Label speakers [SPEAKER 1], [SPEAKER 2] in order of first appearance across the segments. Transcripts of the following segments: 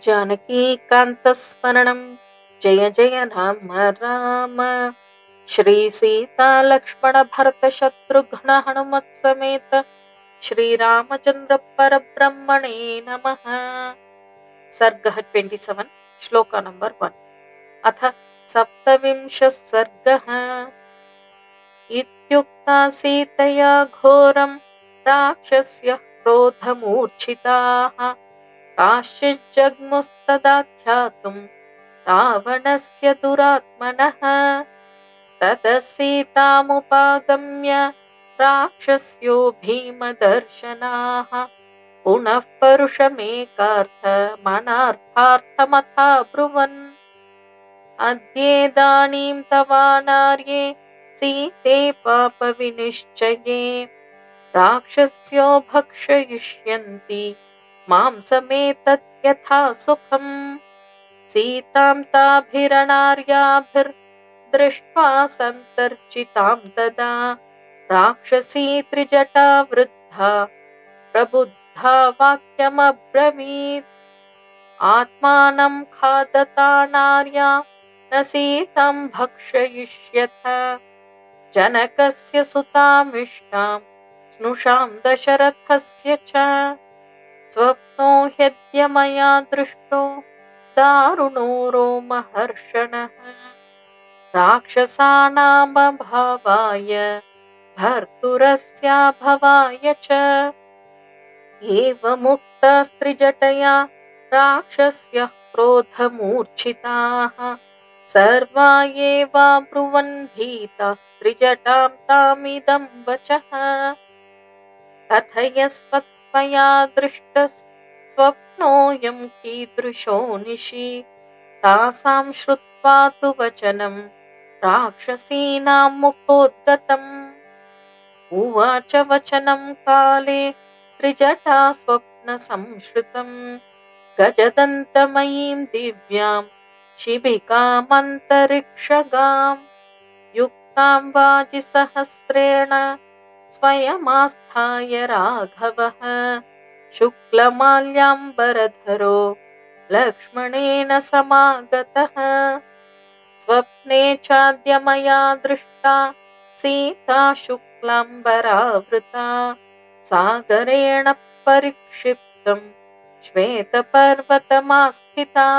[SPEAKER 1] जानकीकान्तस्मरणं जय जय राम राम। श्री सीता लक्ष्मण भरत शत्रुघ्न हनुमत् समेत श्रीरामचंद्र परब्रह्मणे नमः। सर्गः 27 श्लोक नंबर 1। अथ सप्तविंशः सर्गः। इत्युक्ता सीतया घोरं राक्षस्यः क्रोधमूर्छिताः काश्चिज्जग्मुस्तदा ख्यातुं रावणस्य दुरात्मनः। ततः सीतामुपागम्य राक्षस्यो भीमदर्शनाः पुनः परुषमेकार्थमनार्थार्थमथाब्रुवन्। अद्येदानीं तवानार्ये सीते पापविनिश्चये राक्षस्यो भक्षयिष्यन्ति मांसमेतत् यथा सुखम्। सीतां ताभिरनार्याभिर्दृष्ट्वा सन्तर्चितां तदा राक्षसी त्रिजटा वृद्धा प्रबुद्धा वाक्यमब्रवीत्। आत्मानं खादता नार्या न सीतां भक्षयिष्यथ जनकस्य सुतामिष्टां स्नुषां दशरथस्य च। स्वप्नो ह्यद्य मया दृष्टो दारुणो रोमहर्षणः राक्षसानामभावाय भर्तुरस्याभवाय च। एवमुक्तास्त्रिजटया राक्षस्यः क्रोधमूर्छिताः सर्वा एवाब्रुवन् भीतास्त्रिजटां तामिदं वचः। कथयस्वत्वया दृष्टस्वप्नोऽयं कीदृशो निशि तासां श्रुत्वा तु वचनं राक्षसीनां मुखोद्गतम्। उवाच वचनं काले त्रिजटा स्वप्नसंश्रुतम् गजदन्तमयीं दिव्यां शिबिकामन्तरिक्षगाम् युक्तां वाजिसहस्रेण स्वयमास्थाय राघवः शुक्लमाल्याम्बरधरो लक्ष्मणेन समागतः। स्वप्ने चाद्य मया दृष्टा सीता शुक्लाम्बरावृता सागरेण परिक्षिप्तं श्वेतपर्वतमास्थिता।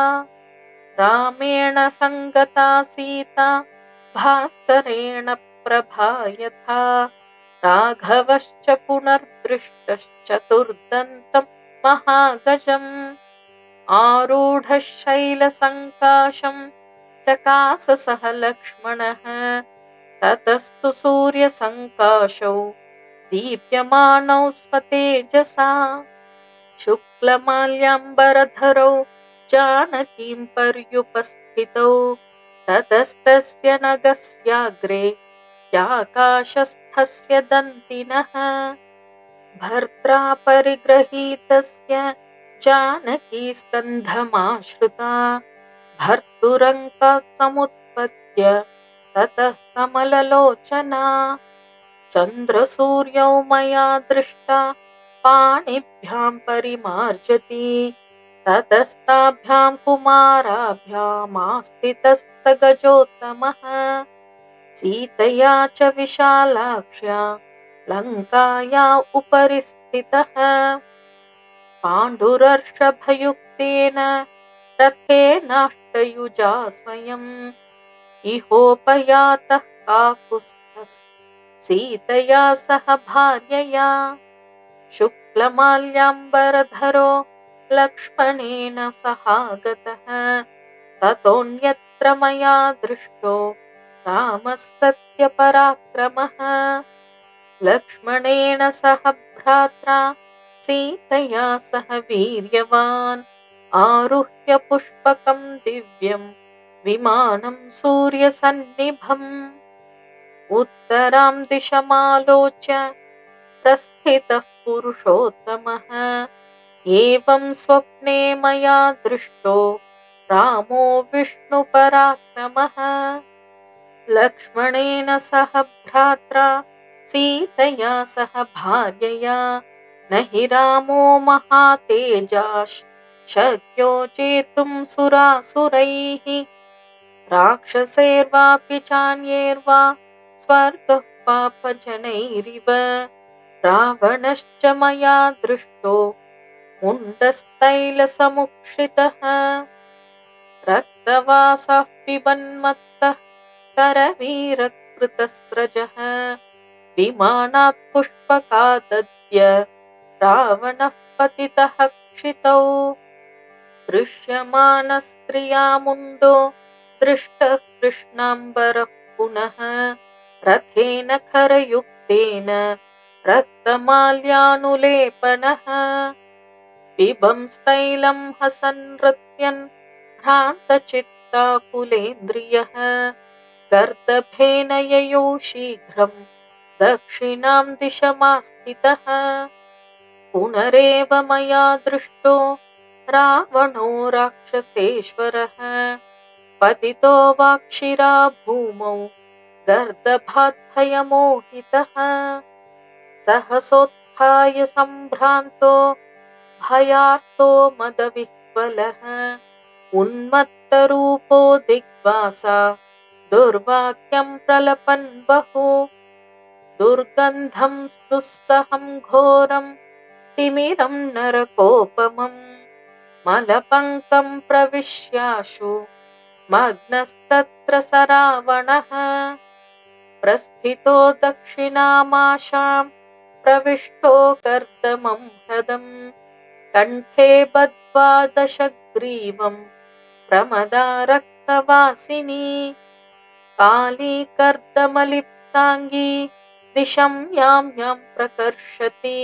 [SPEAKER 1] रामेण सङ्गता सीता भास्करेण प्रभा यथा राघवश्च पुनर्दृष्टश्चतुर्दन्तं महागजम् आरूढः शैलसङ्काशं चकास सह लक्ष्मणः। ततस्तु सूर्यसङ्काशौ दीप्यमानौ स्वतेजसा शुक्लमाल्याम्बरधरौ जानकीं पर्युपस्थितौ। ततस्तस्य नगस्याग्रे चाकाशस्थस्य दन्तिनः भर्त्रा परिगृहीतस्य जानकी स्कन्धमाश्रिता भर्तुरङ्कात् समुत्पद्य ततः कमललोचना। चन्द्रसूर्यौ मया दृष्टा पाणिभ्यां परिमार्जति ततस्ताभ्यां कुमाराभ्यामास्थितः स गजोत्तमः। सीतया च विशालाक्ष्या लङ्काया उपरि स्थितः पाण्डुरर्षभयुक्तेन रथेनाष्टयुजा स्वयम् इहोपयातः काकुत्स्थः सीतया सह भार्यया शुक्लमाल्याम्बरधरो लक्ष्मणेन सहागतः। ततोऽन्यत्र मया दृष्टो रामः सत्यपराक्रमः लक्ष्मणेन सह भ्रात्रा सीतया सह वीर्यवान् आरुह्य पुष्पकं दिव्यं विमानं सूर्यसन्निभम् उत्तरां दिशमालोच्य प्रस्थितः पुरुषोत्तमः। एवं स्वप्ने मया दृष्टो रामो विष्णुपराक्रमः लक्ष्मणेन सह भ्रात्रा सीतया सह भार्यया न हि रामो महातेजाश् शक्यो जेतुं सुरासुरैः राक्षसैर्वापि चान्यैर्वा स्वर्गः पापजनैरिव रावणश्च मया दृष्टो मुण्डस्तैलसमुक्षितः रक्तवासः पिबन्मत्तः करवीरकृतस्रजः विमानात् पुष्पकादद्य रावणः पतितः क्षितौ दृश्यमानस्त्रियामुण्डो दृष्टः कृष्णाम्बरः पुनः रथेन खरयुक्तेन रक्तमाल्यानुलेपनः पिबंस्तैलं हसन्नृत्यन् भ्रान्तचित्ताकुलेन्द्रियः गर्दभेन ययौ शीघ्रं दक्षिणां दिशमास्थितः पुनरेव मया दृष्टो रावणो राक्षसेश्वरः पतितो वाक्षिरा भूमौ गर्दभाद्भयमोहितः सहसोत्थाय सम्भ्रान्तो भयार्तो मदविह्वलः उन्मत्तरूपो दिग्वासा दुर्वाक्यं प्रलपन् बहु दुर्गन्धं दुस्सहं घोरं तिमिरं नरकोपमं मलपङ्कं प्रविश्याशु मग्नस्तत्र स रावणः प्रस्थितो दक्षिणामाशां प्रविष्टो कर्दमं ह्रदम् कण्ठे बद्ध्वा दशग्रीवं प्रमदा रक्तवासिनी काली कर्दमलिप्ताङ्गी दिशं यां यां प्रकर्षति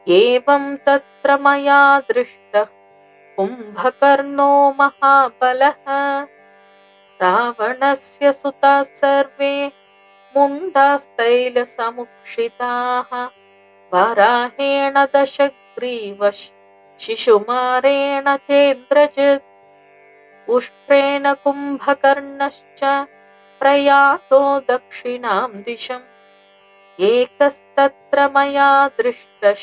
[SPEAKER 1] एवं तत्र मया दृष्टः कुम्भकर्णो महाबलः रावणस्य सुताः सर्वे मुण्डास्तैलसमुक्षिताः वराहेण दशग्रीवः शिशुमारेण चेन्द्रजित् उष्ट्रेण कुम्भकर्णश्च प्रयातो दक्षिणां दिशम् एकस्तत्र मया दृष्टः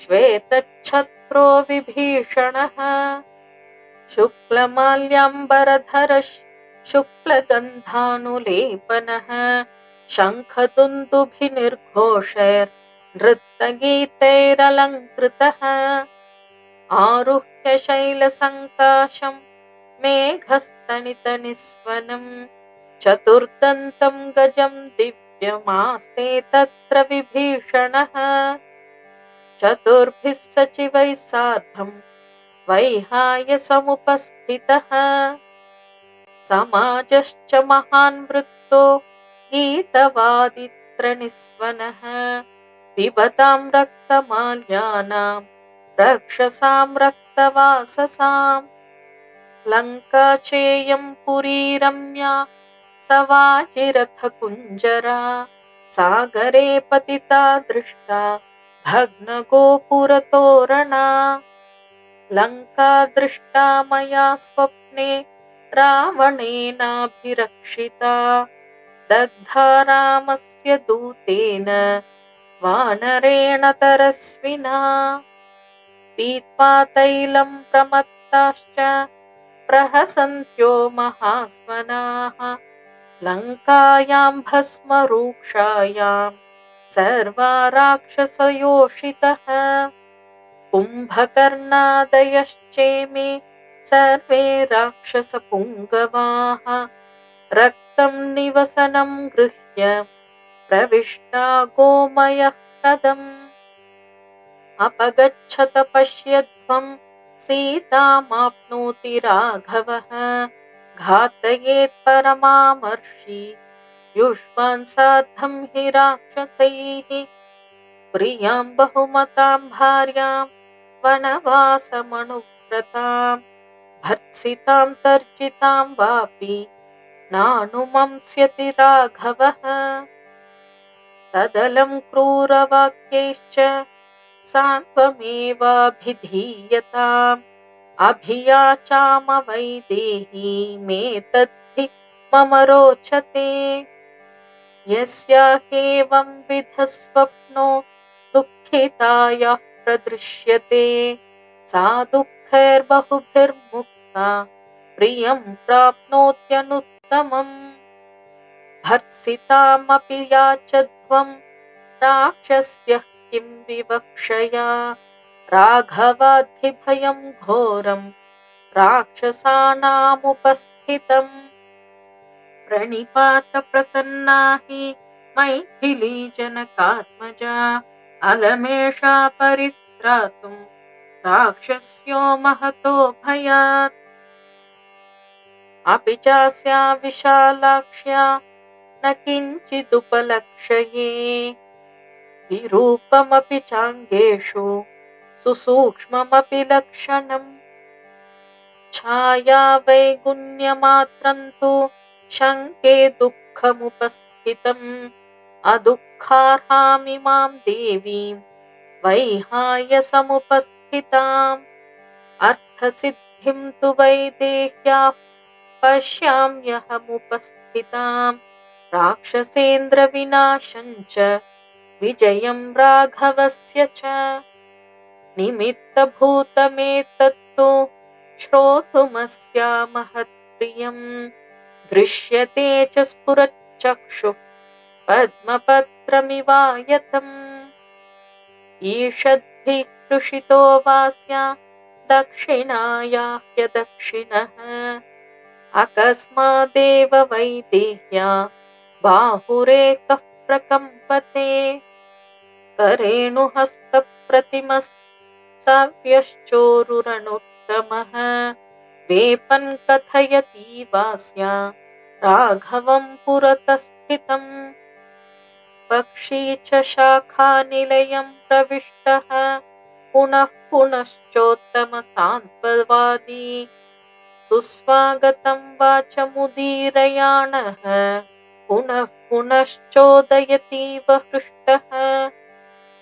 [SPEAKER 1] श्वेतच्छत्रो विभीषणः शुक्लमाल्याम्बरधरः शुक्लगन्धानुलेपनः शङ्खदुन्दुभिर्निर्घोषैर्नृत्तगीतैरलङ्कृतः आरुह्य शैलसङ्काशं मेघस्तनितनिस्वनं चतुर्दन्तं गजं दिव्यमास्ते तत्र विभीषणः चतुर्भिः सचिवैः सार्धं वैहाय समुपस्थितः समाजश्च महान् वृत्तो गीतवादित्रनिस्वनः पिबतां रक्तमाल्यानां रक्षसां रक्तवाससां लङ्का चेयं पुरी रम्या सवाजिरथकुञ्जरा सागरे पतिता दृष्टा भग्नगोपुरतोरणा लङ्का दृष्टा मया स्वप्ने रावणेनाभिरक्षिता दग्धा रामस्य दूतेन वानरेण तरस्विना पीत्वा तैलं प्रमत्ताश्च प्रहसन्त्यो महास्वनाः लङ्कायां भस्मरूक्षायां सर्वा राक्षसयोषितः कुम्भकर्णादयश्चेमे सर्वे राक्षसपुङ्गवाः रक्तं निवसनं गृह्य प्रविष्टा गोमयः ह्रदम् अपगच्छत पश्यध्वं सीतामाप्नोति राघवः घातयेत् परमामर्षि युष्मान् सार्धं हि राक्षसैः प्रियां बहुमतां भार्यां वनवासमनुव्रतां भर्त्सितां तर्जितां वापि नानुमंस्यति राघवः तदलं क्रूरवाक्यैश्च सान्त्वमेवाभिधीयताम् अभियाचामवैदेही मम रोचते यस्याहेवं विधः स्वप्नो दुःखितायाः प्रदृश्यते सा दुःख दुःखैर्बहुभिर्मुक्ता प्रियं प्राप्नोत्यनुत्तमम्। भर्त्सितामपि याचध्वं राक्षस्यः किं विवक्षया राघवाद्धिभयं घोरं राक्षसानामुपस्थितम्। प्रणिपातप्रसन्ना हि मैथिली जनकात्मजा अलमेषा परित्रातुं राक्षस्यो महतो भयात्। अपि चास्या विशालाक्ष्या न किञ्चिदुपलक्ष्ये विरूपमपि चाङ्गेषु सुसूक्ष्ममपि लक्षणम्। छाया वैगुण्यमात्रं तु शङ्के दुःखमुपस्थितम् अदुःखार्हामिमां देवीं वैहाय समुपस्थिताम्। अर्थसिद्धिं तु वैदेह्याः पश्याम्यहमुपस्थिताम् राक्षसेन्द्रविनाशं च विजयं राघवस्य च। निमित्तभूतमेतत्तु श्रोतुमस्या महत्प्रियम् दृश्यते च स्फुरच्चक्षुः पद्मपत्रमिवायतम्। ईषद्भिः हृषितो वास्या दक्षिणाया ह्यदक्षिणः अकस्मादेव वैदेह्या बाहुरेकः प्रकम्पते। करेणुहस्तप्रतिमः सव्यश्चोरुरणुत्तमः वेपन् कथयति वास्या राघवं पुरतः स्थितम्। पक्षी च शाखानिलयं प्रविष्टः पुनः पुनश्चोत्तमसान्त्ववादी सुस्वागतं वाचमुदीरयाणः पुनः पुनश्चोदयतीव हृष्टः।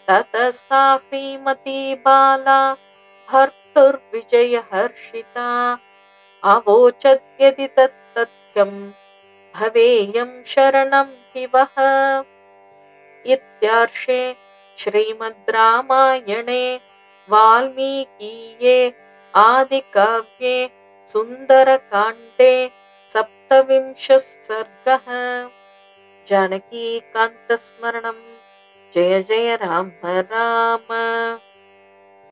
[SPEAKER 1] ततः सा श्रीमती बाला भर्तुर्विजयहर्षिता अवोचद्यदि तत्तथ्यं भवेयं शरणं हि वः। इत्यार्षे श्रीमद् रामायणे वाल्मीकीये आदिकाव्ये सुन्दरकाण्डे 27 सर्गः। जानकीकान्तस्मरणं जय जय राम राम।